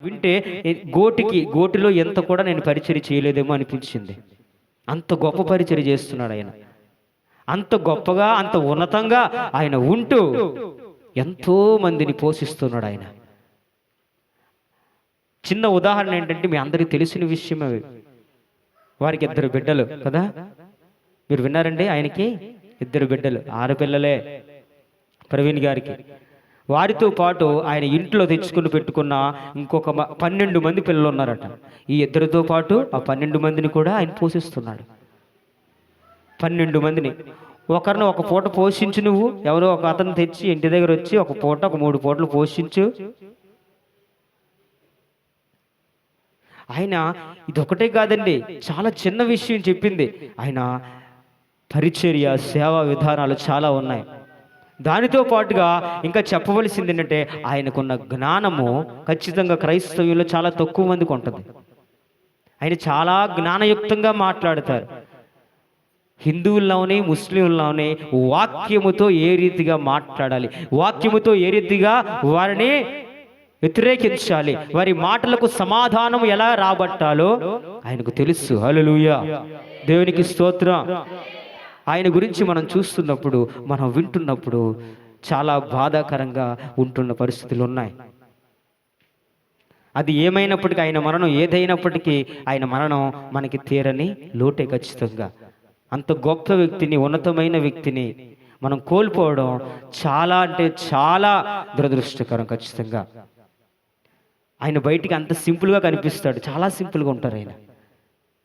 వింటే గోటిలో ఎంత కూడా నేను పరిచర్య చేయలేదేమో అనిపించింది. అంత గొప్ప పరిచర్య చేస్తున్నాడు ఆయన. అంత గొప్పగా, అంత ఉన్నతంగా ఆయన ఉంటూ ఎంతో మందిని పోషిస్తున్నాడు ఆయన. చిన్న ఉదాహరణ ఏంటంటే, మీ అందరికీ తెలిసిన విషయమే. వారికి 2 బిడ్డలు కదా, మీరు విన్నారండి. ఆయనకి 2 బిడ్డలు, 6 పిల్లలే ప్రవీణ్ గారికి. వారితో పాటు ఆయన ఇంట్లో తెచ్చుకుని పెట్టుకున్న ఇంకొక 12 మంది పిల్లలు ఉన్నారట. ఈ 2తో పాటు ఆ 12 మందిని కూడా ఆయన పోషిస్తున్నాడు. 12 మందిని. ఒకరిని ఒక పూట పోషించు, నువ్వు ఎవరో ఒక అతను తెచ్చి ఇంటి దగ్గర వచ్చి ఒక 3 పూటలు పోషించు. ఆయన ఇదొకటే కాదండి, చాలా చిన్న విషయం చెప్పింది. ఆయన పరిచర్య, సేవా విధానాలు చాలా ఉన్నాయి. దానితో పాటుగా ఇంకా చెప్పవలసింది ఏంటంటే, ఆయనకున్న జ్ఞానము ఖచ్చితంగా క్రైస్తవుల్లో చాలా తక్కువ మందికి ఉంటుంది. ఆయన చాలా జ్ఞానయుక్తంగా మాట్లాడతారు. హిందువుల్లోని ముస్లింల్లోని వాక్యముతో ఏ రీతిగా మాట్లాడాలి, వాక్యముతో ఏ రీతిగా వారిని వ్యతిరేకించాలి, వారి మాటలకు సమాధానం ఎలా రాబట్టాలో ఆయనకు తెలుసు. హల్లెలూయా, దేవునికి స్తోత్రం. ఆయన గురించి మనం చూస్తున్నప్పుడు, మనం వింటున్నప్పుడు చాలా బాధాకరంగా ఉంటున్న పరిస్థితులు ఉన్నాయి. అది ఏమైనప్పటికీ, ఆయన మరణం ఏదైనప్పటికీ ఆయన మరణం మనకి తీరని లోటే ఖచ్చితంగా. అంత గొప్ప వ్యక్తిని, ఉన్నతమైన వ్యక్తిని మనం కోల్పోవడం చాలా అంటే చాలా దురదృష్టకరం ఖచ్చితంగా. ఆయన బయటికి అంత సింపుల్గా కనిపిస్తాడు, చాలా సింపుల్గా ఉంటారు ఆయన.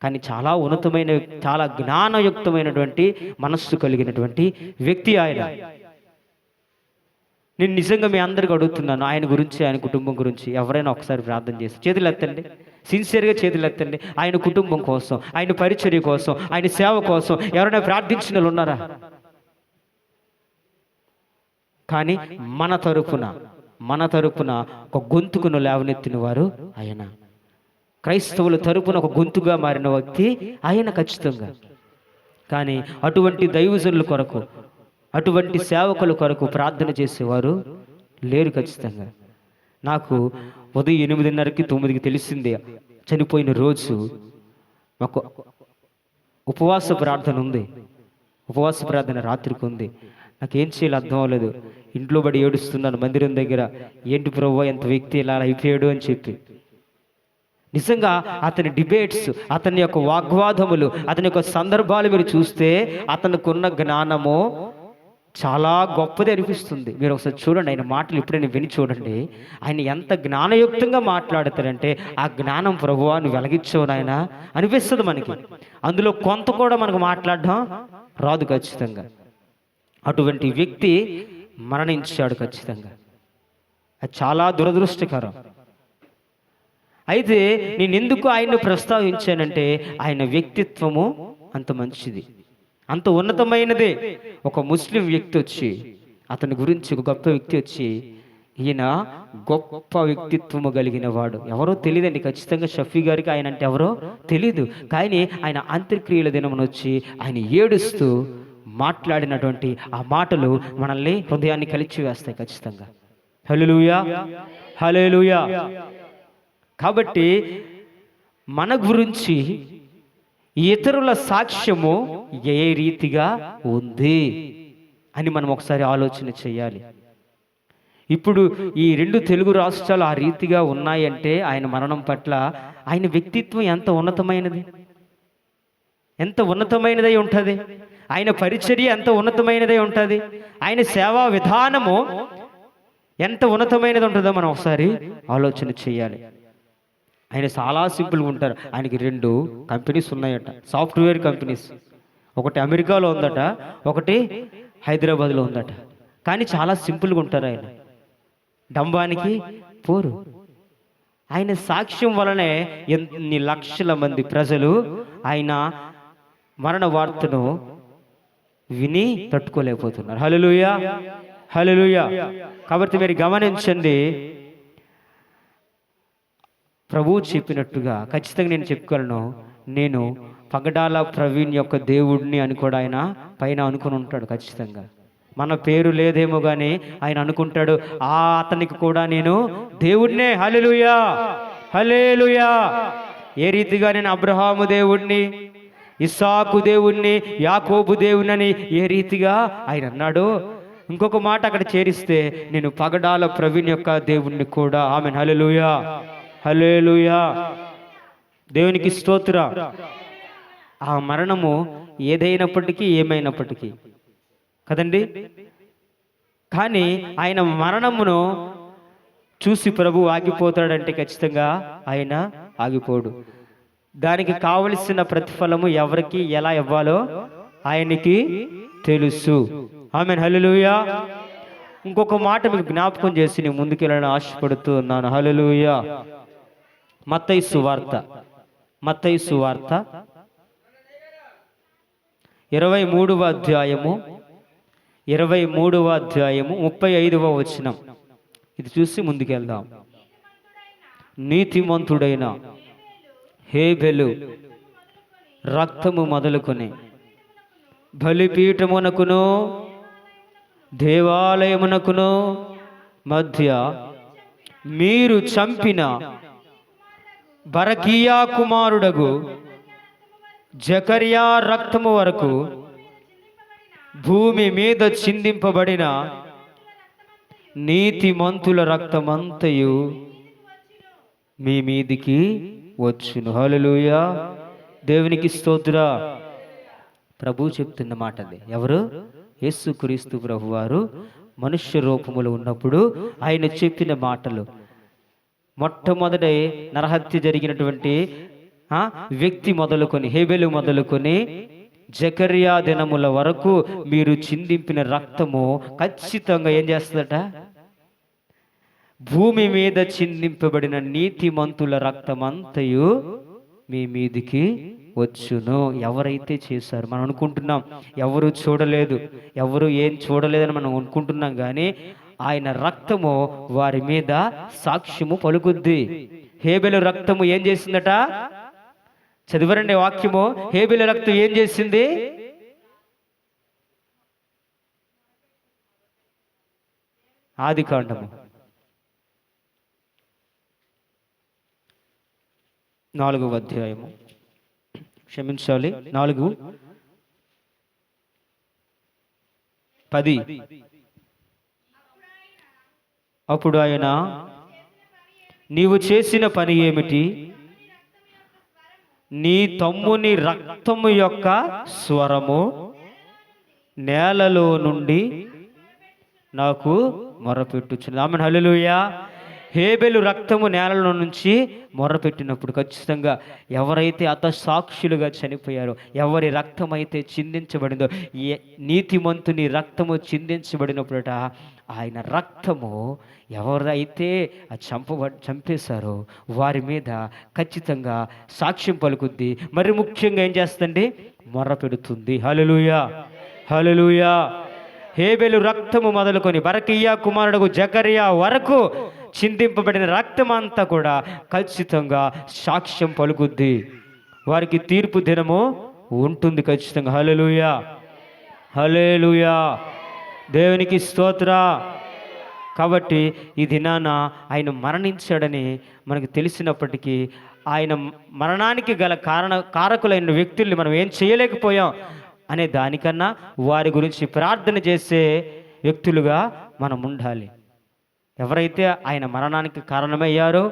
కానీ చాలా ఉన్నతమైన, చాలా జ్ఞానయుక్తమైనటువంటి మనస్సు కలిగినటువంటి వ్యక్తి ఆయన. నేను నిజంగా మీ అందరికీ అడుగుతున్నాను, ఆయన గురించి, ఆయన కుటుంబం గురించి ఎవరైనా ఒకసారి ప్రార్థన చేసి చేతులు ఎత్తండి, సిన్సియర్గా చేతులు ఎత్తండి. ఆయన కుటుంబం కోసం, ఆయన పరిచర్య కోసం, ఆయన సేవ కోసం ఎవరైనా ప్రార్థించిన వాళ్ళు ఉన్నారా? కానీ మన తరపున ఒక గొంతుకును లేవనెత్తిన వారు ఆయన. క్రైస్తవుల తరపున ఒక గొంతుగా మారిన వ్యక్తి ఆయన ఖచ్చితంగా. కానీ అటువంటి దైవజనుల కొరకు, అటువంటి సేవకుల కొరకు ప్రార్థన చేసేవారు లేరు ఖచ్చితంగా. నాకు ఉదయం 8:30కి 9కి తెలిసిందే, చనిపోయిన రోజు మాకు ఉపవాస ప్రార్థన ఉంది. ఉపవాస ప్రార్థన రాత్రికి ఉంది. నాకేం చేయాలో అర్థం అవ్వలేదు. ఇంట్లో పడి ఏడుస్తున్నాను మందిరం దగ్గర. ఏంటి ప్రభువా, ఎంత వ్యక్తి ఇలా అయిపోయాడు అని చెప్పి. నిజంగా అతని డిబేట్స్, అతని యొక్క వాగ్వాదములు, అతని యొక్క సందర్భాలు మీరు చూస్తే అతనికున్న జ్ఞానము చాలా గొప్పది అనిపిస్తుంది. మీరు ఒకసారి చూడండి, ఆయన మాటలు ఎప్పుడైనా విని చూడండి. ఆయన ఎంత జ్ఞానయుక్తంగా మాట్లాడతారంటే, ఆ జ్ఞానం ప్రభువా నువ్వు వెలిగించవు నాయన అనిపిస్తుంది మనకి. అందులో కొంత కూడా మనకు మాట్లాడడం రాదు ఖచ్చితంగా. అటువంటి వ్యక్తి మరణించాడు ఖచ్చితంగా. అది చాలా దురదృష్టకరం. అయితే నేను ఎందుకు ఆయన్ని ప్రస్తావించానంటే, ఆయన వ్యక్తిత్వము అంత మంచిది, అంత ఉన్నతమైనదే. ఒక ముస్లిం వ్యక్తి వచ్చి, అతని గురించి ఒక గొప్ప వ్యక్తి వచ్చి, ఈయన గొప్ప వ్యక్తిత్వము కలిగిన వాడు, ఎవరో తెలియదండి ఖచ్చితంగా. షఫీ గారికి ఆయన అంటే ఎవరో తెలీదు. కానీ ఆయన అంత్యక్రియల దినమున వచ్చి ఆయన ఏడుస్తూ మాట్లాడినటువంటి ఆ మాటలు మనల్ని హృదయాన్ని కలిచివేస్తాయి ఖచ్చితంగా. హల్లెలూయా, హల్లెలూయా. కాబట్టి మన గురించి ఇతరుల సాక్ష్యము ఏ రీతిగా ఉంది అని మనం ఒకసారి ఆలోచన చేయాలి. ఇప్పుడు ఈ 2 తెలుగు రాష్ట్రాలు ఆ రీతిగా ఉన్నాయంటే ఆయన మరణం పట్ల ఆయన వ్యక్తిత్వం ఎంత ఉన్నతమైనది, ఎంత ఉన్నతమైనదై ఉంటుంది. ఆయన పరిచర్య ఎంత ఉన్నతమైనదై ఉంటుంది. ఆయన సేవా విధానము ఎంత ఉన్నతమైనది ఉంటుందో మనం ఒకసారి ఆలోచన చేయాలి. ఆయన చాలా సింపుల్గా ఉంటారు. ఆయనకి 2 కంపెనీస్ ఉన్నాయట, సాఫ్ట్వేర్ కంపెనీస్. ఒకటి అమెరికాలో ఉందట, ఒకటి హైదరాబాద్లో ఉందట. కానీ చాలా సింపుల్గా ఉంటారు ఆయన, డంబానికి పోరు. ఆయన సాక్ష్యం వలనే ఎన్ని లక్షల మంది ప్రజలు ఆయన మరణ వార్తను విని తట్టుకోలేకపోతున్నారు. హల్లెలూయా, హల్లెలూయా. కాబట్టి మీరు గమనించండి, ప్రభువు చెప్పినట్టుగా ఖచ్చితంగా నేను చెప్పుకోగలను. నేను పగడాల ప్రవీణ్ యొక్క దేవుడిని అని కూడా ఆయన పైన అనుకుని ఉంటాడు ఖచ్చితంగా. మన పేరు లేదేమో కానీ ఆయన అనుకుంటాడు, అతనికి కూడా నేను దేవుడినే. హల్లెలూయా, హల్లెలూయా. ఏ రీతిగా నేను అబ్రహాము దేవుణ్ణి, ఇస్సాకు దేవుణ్ణి, యాకోబు దేవుణ్ణి ఏ రీతిగా ఆయన అన్నాడో, ఇంకొక మాట అక్కడ చేరిస్తే నేను పగడాల ప్రవీణ్ యొక్క దేవుణ్ణి కూడా. ఆమెన్. హల్లెలూయా, హల్లెలూయా. దేవునికి స్తోత్ర. ఆ మరణము ఏదైనప్పటికీ ఏమైనప్పటికీ కదండి, కానీ ఆయన మరణమును చూసి ప్రభు ఆగిపోతాడంటే ఖచ్చితంగా ఆయన ఆగిపోడు. దానికి కావలసిన ప్రతిఫలము ఎవరికి ఎలా ఇవ్వాలో ఆయనకి తెలుసు. ఆమెన్. హల్లెలూయా. ఇంకొక మాట మీకు జ్ఞాపకం చేసి నేను ముందుకెళ్ళాలని ఆశపడుతూ ఉన్నాను. హల్లెలూయా. మత్తయి సువార్త 23వ అధ్యాయము 35వ వచనం. ఇది చూసి ముందుకెళ్దాం. నీతిమంతుడైన హేబెలు రక్తము మొదలుకొని బలిపీఠమునకును దేవాలయమునకును మధ్య మీరు చంపిన బరకీయా కుమారుడగు జకర్యా రక్తము వరకు భూమి మీద చిందింపబడిన నీతిమంతుల రక్తమంతయు మీ మీదికి వచ్చును. హల్లెలూయా. దేవునికి స్తోత్ర. ప్రభు చెప్తున్న మాట అది. ఎవరు? యేసుక్రీస్తు ప్రభువారు మనుష్య రూపములో ఉన్నప్పుడు ఆయన చెప్పిన మాటలు. మొట్టమొదట నరహత్య జరిగినటువంటి వ్యక్తి మొదలుకొని, హేబెలు మొదలుకొని జకర్యా దినముల వరకు మీరు చిందింపిన రక్తము ఖచ్చితంగా ఏం చేస్తుందట? భూమి మీద చిందింపబడిన నీతిమంతుల రక్తమంతయు మీ మీదికి వచ్చును. ఎవరైతే చేశారు, మనం అనుకుంటున్నాం ఎవరు చూడలేదు, ఎవరు ఏం చూడలేదని మనం అనుకుంటున్నాం, కానీ ఆయన రక్తము వారి మీద సాక్ష్యము పలుకుద్ది. హేబెలు రక్తము ఏం చేసిందట? చదివరండి వాక్యము. హేబెలు రక్తం ఏం చేసింది? ఆదికాండము 4వ అధ్యాయము, క్షమించాలి 4:10. అప్పుడు ఆయన, నీవు చేసిన పని ఏమిటి? నీ తమ్ముని రక్తము యొక్క స్వరము నేలలో నుండి నాకు మొరపెట్టుచున్నది. ఆమేన్. హల్లెలూయా. హేబెలు రక్తము నేలలో నుంచి మొర్రపెట్టినప్పుడు ఖచ్చితంగా ఎవరైతే సాక్షులుగా చనిపోయారో, ఎవరి రక్తం అయితే చిందించబడిందో, నీతిమంతుని రక్తము చిందించబడినప్పుడట ఆయన రక్తము ఎవరైతే చంపేశారో వారి మీద ఖచ్చితంగా సాక్ష్యం పలుకుద్ది. మరి ముఖ్యంగా ఏం చేస్తుంది? మొర్ర పెడుతుంది. హల్లెలూయా, హల్లెలూయా. హేబెలు రక్తము మొదలుకొని బరకీయా కుమారుడు జకర్యా వరకు చిందింపబడిన రక్తం అంతా కూడా ఖచ్చితంగా సాక్ష్యం పలుకుద్ది. వారికి తీర్పు దినము ఉంటుంది ఖచ్చితంగా. హల్లెలూయా, హల్లెలూయా. దేవునికి స్తోత్ర. కాబట్టి ఈ దినాన ఆయన మరణించాడని మనకు తెలిసినప్పటికీ ఆయన మరణానికి గల కారకులైన వ్యక్తుల్ని మనం ఏం చేయలేకపోయాం అనే దానికన్నా వారి గురించి ప్రార్థన చేసే వ్యక్తులుగా మనం ఉండాలి. ఎవరైతే ఆయన మరణానికి కారణమయ్యారో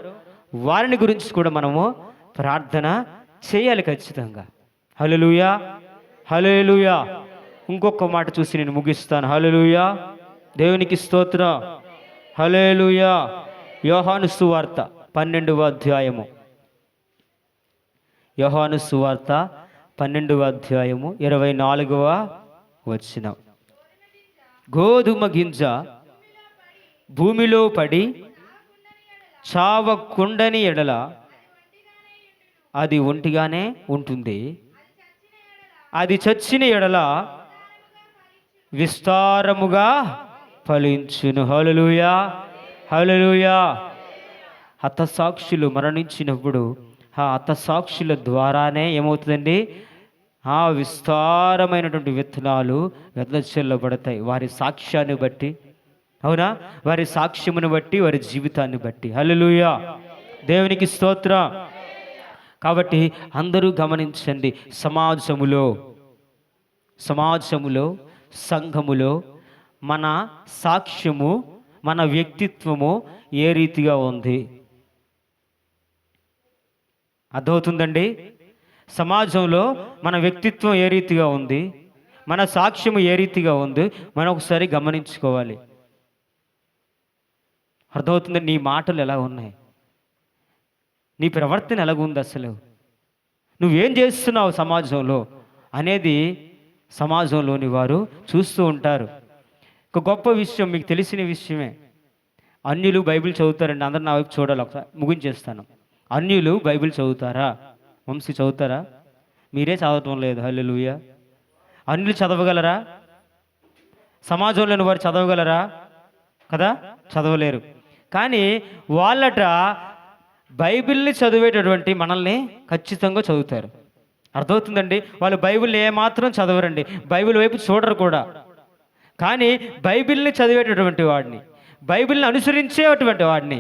వారిని గురించి కూడా మనము ప్రార్థన చేయాలి ఖచ్చితంగా. హల్లెలూయా, హల్లెలూయా. ఇంకొక మాట చూసి నేను ముగిస్తాను. హల్లెలూయా, దేవునికి స్తోత్ర. హల్లెలూయా. యోహాను సువార్త 12వ అధ్యాయము, యోహాను సువార్త 12వ అధ్యాయము 24వ వచనం. గోధుమ గింజ భూమిలో పడి చావకుండని ఎడల అది ఒంటిగానే ఉంటుంది, అది చచ్చిన ఎడల విస్తారముగా ఫలించును. హల్లెలూయా, హల్లెలూయా. హతసాక్షులు మరణించినప్పుడు ఆ హతసాక్షుల ద్వారానే ఏమవుతుందండి? ఆ విస్తారమైనటువంటి విత్తనాలు వెదజల్లబడతాయి వారి సాక్ష్యాన్ని బట్టి. అవునా? వారి సాక్ష్యమును బట్టి, వారి జీవితాన్ని బట్టి. హల్లెలూయా, దేవునికి స్తోత్రం. కాబట్టి అందరూ గమనించండి, సమాజములో సంఘములో మన సాక్ష్యము, మన వ్యక్తిత్వము ఏ రీతిగా ఉంది? అర్థమవుతుందండి? సమాజంలో మన వ్యక్తిత్వం ఏ రీతిగా ఉంది, మన సాక్ష్యము ఏ రీతిగా ఉంది, మనం ఒకసారి గమనించుకోవాలి. అర్థమవుతుంది? నీ మాటలు ఎలా ఉన్నాయి, నీ ప్రవర్తన ఎలాగుంది, అసలు నువ్వేం చేస్తున్నావు సమాజంలో అనేది సమాజంలోని వారు చూస్తూ ఉంటారు. ఒక గొప్ప విషయం, మీకు తెలిసిన విషయమే. అన్యులు బైబిల్ చదువుతారండి. అందరు నా వైపు చూడాలి, ఒకసారి ముగించేస్తాను. అన్యులు బైబిల్ చదువుతారా? వంశీ చదువుతారా? మీరే చదవటం లేదు. హల్లెలూయా. అన్యులు చదవగలరా? సమాజంలోని వారు చదవగలరా? కదా, చదవలేరు. కానీ వాళ్ళట బైబిల్ని చదివేటటువంటి మనల్ని ఖచ్చితంగా చదువుతారు. అర్థమవుతుందండి? వాళ్ళు బైబిల్ ఏమాత్రం చదవరండి, బైబిల్ వైపు చూడరు కూడా. కానీ బైబిల్ని చదివేటటువంటి వాడిని, బైబిల్ని అనుసరించేటువంటి వాడిని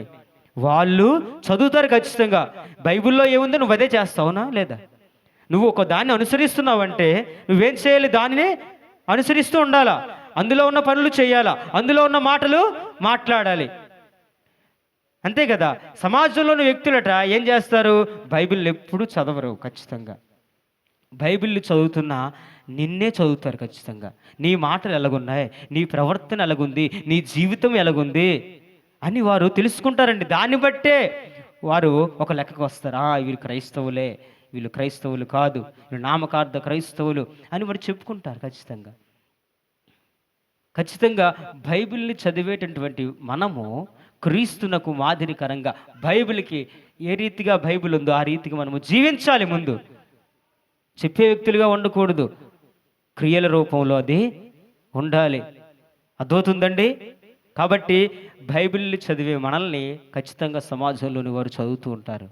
వాళ్ళు చదువుతారు ఖచ్చితంగా. బైబిల్లో ఏముందో నువ్వు అదే చేస్తావునా లేదా? నువ్వు ఒక దాన్ని అనుసరిస్తున్నావంటే నువ్వేం చేయాలి? దానిని అనుసరిస్తూ ఉండాలా, అందులో ఉన్న పనులు చేయాలా, అందులో ఉన్న మాటలు మాట్లాడాలి. అంతే కదా. సమాజంలోని వ్యక్తులట ఏం చేస్తారు? బైబిల్ ఎప్పుడు చదవరు. ఖచ్చితంగా బైబిల్ చదువుతున్నా నిన్నే చదువుతారు ఖచ్చితంగా. నీ మాటలు ఎలాగున్నాయి, నీ ప్రవర్తన ఎలాగుంది, నీ జీవితం ఎలాగుంది అని వారు తెలుసుకుంటారండి. దాన్ని బట్టే వారు ఒక లెక్కకు వస్తారు. వీళ్ళు క్రైస్తవులే, వీళ్ళు క్రైస్తవులు కాదు, వీళ్ళు నామకార్థ క్రైస్తవులు అని వారు చెప్పుకుంటారు. ఖచ్చితంగా బైబిల్ని చదివేటటువంటి మనము క్రీస్తునకు మాదిరికరంగా బైబిల్కి ఏ రీతిగా బైబిల్ ఉందో ఆ రీతిగా మనము జీవించాలి. ముందు చెప్పే వ్యక్తులుగా ఉండకూడదు, క్రియల రూపంలో అది ఉండాలి. అర్థమవుతుందండి? కాబట్టి బైబిల్ని చదివే మనల్ని ఖచ్చితంగా సమాజంలోని వారు చదువుతూ ఉంటారు,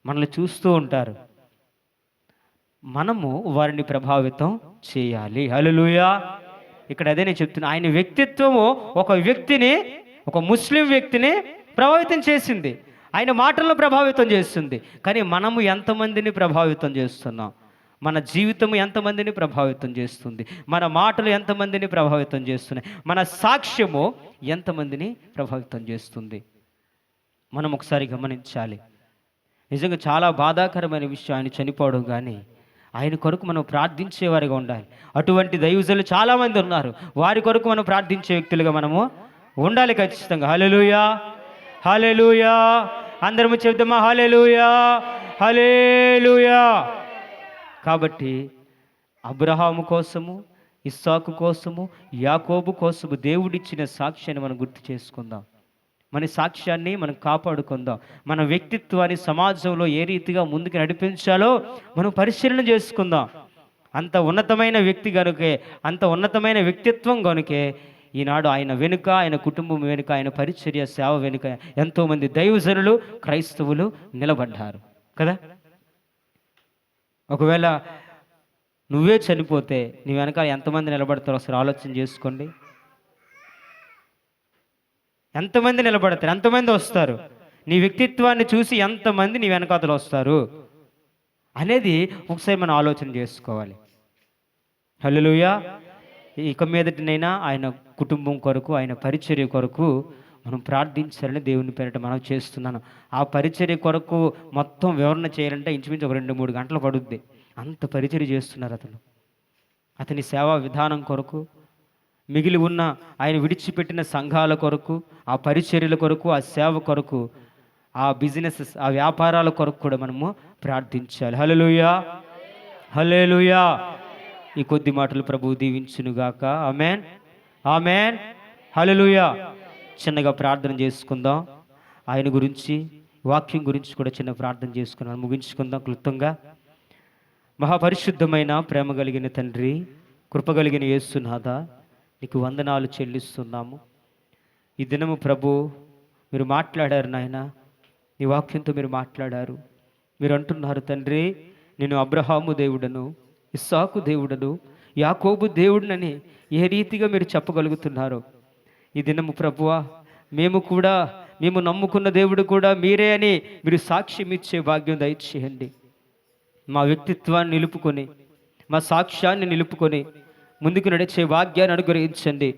మనల్ని చూస్తూ ఉంటారు. మనము వారిని ప్రభావితం చేయాలి. హల్లెలూయా. ఇక్కడ అదే నేను చెప్తున్నా. ఆయన వ్యక్తిత్వము ఒక వ్యక్తిని, ఒక ముస్లిం వ్యక్తిని ప్రభావితం చేసింది, ఆయన మాటలను ప్రభావితం చేస్తుంది. కానీ మనము ఎంతమందిని ప్రభావితం చేస్తున్నాం? మన జీవితం ఎంతమందిని ప్రభావితం చేస్తుంది? మన మాటలు ఎంతమందిని ప్రభావితం చేస్తున్నాయి? మన సాక్ష్యము ఎంతమందిని ప్రభావితం చేస్తుంది? మనం ఒకసారి గమనించాలి. నిజంగా చాలా బాధాకరమైన విషయం ఆయన చనిపోవడం. కానీ ఆయన కొరకు మనం ప్రార్థించేవారిగా ఉండాలి. అటువంటి దైవజనులు చాలామంది ఉన్నారు, వారి కొరకు మనం ప్రార్థించే వ్యక్తులుగా మనము ఉండాలి ఖచ్చితంగా. హల్లెలూయా, హల్లెలూయా. అందరము చెప్దామా? హల్లెలూయా, హల్లెలూయా. కాబట్టి అబ్రహాము కోసము, ఇస్సాకు కోసము, యాకోబు కోసము దేవుడిచ్చిన సాక్ష్యాన్ని మనం గుర్తు చేసుకుందాం. మన సాక్ష్యాన్ని మనం కాపాడుకుందాం. మన వ్యక్తిత్వాన్ని సమాజంలో ఏ రీతిగా ముందుకు నడిపించాలో మనం పరిశీలన చేసుకుందాం. అంత ఉన్నతమైన వ్యక్తి కనుకే, అంత ఉన్నతమైన వ్యక్తిత్వం కనుకే ఈనాడు ఆయన వెనుక, ఆయన కుటుంబం వెనుక, ఆయన పరిచర్య సేవ వెనుక ఎంతోమంది దైవజనులు, క్రైస్తవులు నిలబడ్డారు కదా. ఒకవేళ నువ్వే చనిపోతే నీ వెనక ఎంతమంది నిలబడతారో ఒకసారి ఆలోచన చేసుకోండి. ఎంతమంది నిలబడతారు, ఎంతమంది వస్తారు? నీ వ్యక్తిత్వాన్ని చూసి ఎంతమంది నీ వెనకాతలు వస్తారు అనేది ఒకసారి మనం ఆలోచన చేసుకోవాలి. హల్లెలూయా. ఇక మీదటినైనా ఆయన కుటుంబం కొరకు, ఆయన పరిచర్య కొరకు మనం ప్రార్థించాలని దేవుని పేరిట మనం చేస్తున్నాను. ఆ పరిచర్య కొరకు మొత్తం వివరణ చేయాలంటే ఇంచుమించు ఒక 2-3 గంటలు పడుద్ది. అంత పరిచర్య చేస్తున్నారు అతని సేవా విధానం కొరకు, మిగిలి ఉన్న ఆయన విడిచిపెట్టిన సంఘాల కొరకు, ఆ పరిచర్యల కొరకు, ఆ సేవ కొరకు, ఆ బిజినెసెస్, ఆ వ్యాపారాల కొరకు కూడా మనము ప్రార్థించాలి. హల్లెలూయా, హల్లెలూయా. ఈ కొద్ది మాటలు ప్రభువు దీవించునుగాక. ఆమేన్, ఆమేన్, హల్లెలూయా. చిన్నగా ప్రార్థన చేసుకుందాం. ఆయన గురించి, వాక్యం గురించి కూడా చిన్న ప్రార్థన చేసుకున్నాను, ముగించుకుందాం క్లుప్తంగా. మహాపరిశుద్ధమైన ప్రేమ కలిగిన తండ్రి, కృపగలిగిన యేసునాథ, నీకు వందనాలు చెల్లిస్తున్నాము. ఈ దినము ప్రభు మీరు మాట్లాడారు నాయన, నీ వాక్యంతో మీరు మాట్లాడారు. మీరు అంటున్నారు తండ్రి, నేను అబ్రహాము దేవుడను, ఇస్సాకు దేవుడను, యాకోబు దేవుడినని ఏ రీతిగా మీరు చెప్పగలుగుతున్నారు. ఈ దినము ప్రభువా మేము కూడా మేము నమ్ముకున్న దేవుడు కూడా మీరే అని మీరు సాక్ష్యం ఇచ్చే భాగ్యం దయచేయండి. మా వ్యక్తిత్వాన్ని నిలుపుకొని, మా సాక్ష్యాన్ని నిలుపుకొని ముందుకు నడిచే భాగ్యాన్ని అనుగ్రహించండి.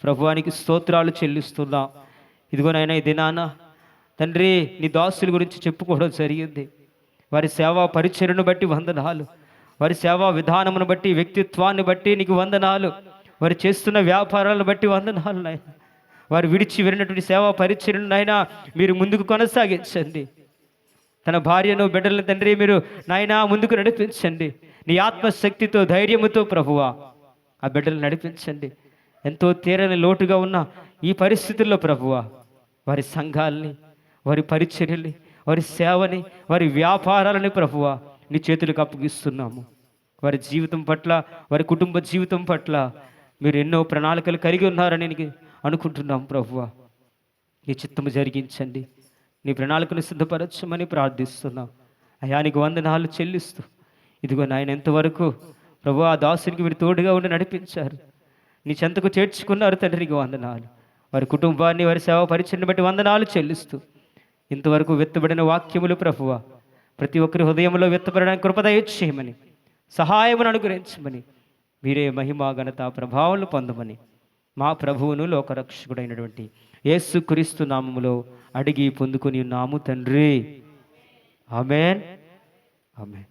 ప్రభువానికి స్తోత్రాలు చెల్లిస్తున్నాం. ఇదిగోనైనా ఈ దినాన తండ్రి నీ దాసుల గురించి చెప్పుకోవడం జరిగింది. వారి సేవా పరిచర్యను బట్టి వందనాలు, వారి సేవా విధానమును బట్టి, వ్యక్తిత్వాన్ని బట్టి నీకు వందనాలు, వారు చేస్తున్న వ్యాపారాలను బట్టి వందనాలు నాయన. వారు విడిచి వెళ్ళినటువంటి సేవా పరిచర్యను నాయన మీరు ముందుకు కొనసాగించండి. తన భార్యను బిడ్డలను తండ్రి మీరు నాయన ముందుకు నడిపించండి. నీ ఆత్మశక్తితో ధైర్యముతో ప్రభువా ఆ బిడ్డలు నడిపించండి. ఎంతో తీరని లోటుగా ఉన్న ఈ పరిస్థితుల్లో ప్రభువా వారి సంఘాలని, వారి పరిచర్యల్ని, వారి సేవని, వారి వ్యాపారాలని ప్రభువా నీ చేతులకు అప్పగిస్తున్నాము. వారి జీవితం పట్ల, వారి కుటుంబ జీవితం పట్ల మీరు ఎన్నో ప్రణాళికలు కలిగి ఉన్నారని అనుకుంటున్నాం ప్రభువా. ఈ చిత్తము జరిగించండి. నీ ప్రణాళికను సిద్ధపరచమని ప్రార్థిస్తున్నాం. అయానికి వందనాలు చెల్లిస్తూ ఇదిగో నాయన ఎంతవరకు ప్రభు ఆ దాసునికి మీరు తోడుగా ఉండి నడిపించారు, నీ చెంతకు చేర్చుకున్నారు తండ్రికి వందనాలు. వారి కుటుంబాన్ని, వారి సేవ పరిచయను బట్టి వందనాలు చెల్లిస్తూ ఇంతవరకు వెత్తబడిన వాక్యములు ప్రభువా ప్రతి ఒక్కరి హృదయంలో వెత్తబడడానికి కృప దయచేయమని, సహాయమును అనుగ్రహించమని, మీరే మహిమ ఘనత ప్రభావాలు పొందమని మా ప్రభువును లోకరక్షకుడైనటువంటి యేసుక్రీస్తు నామములో అడిగి పొందుకొని ఉన్నాము తండ్రి. ఆమేన్, ఆమేన్.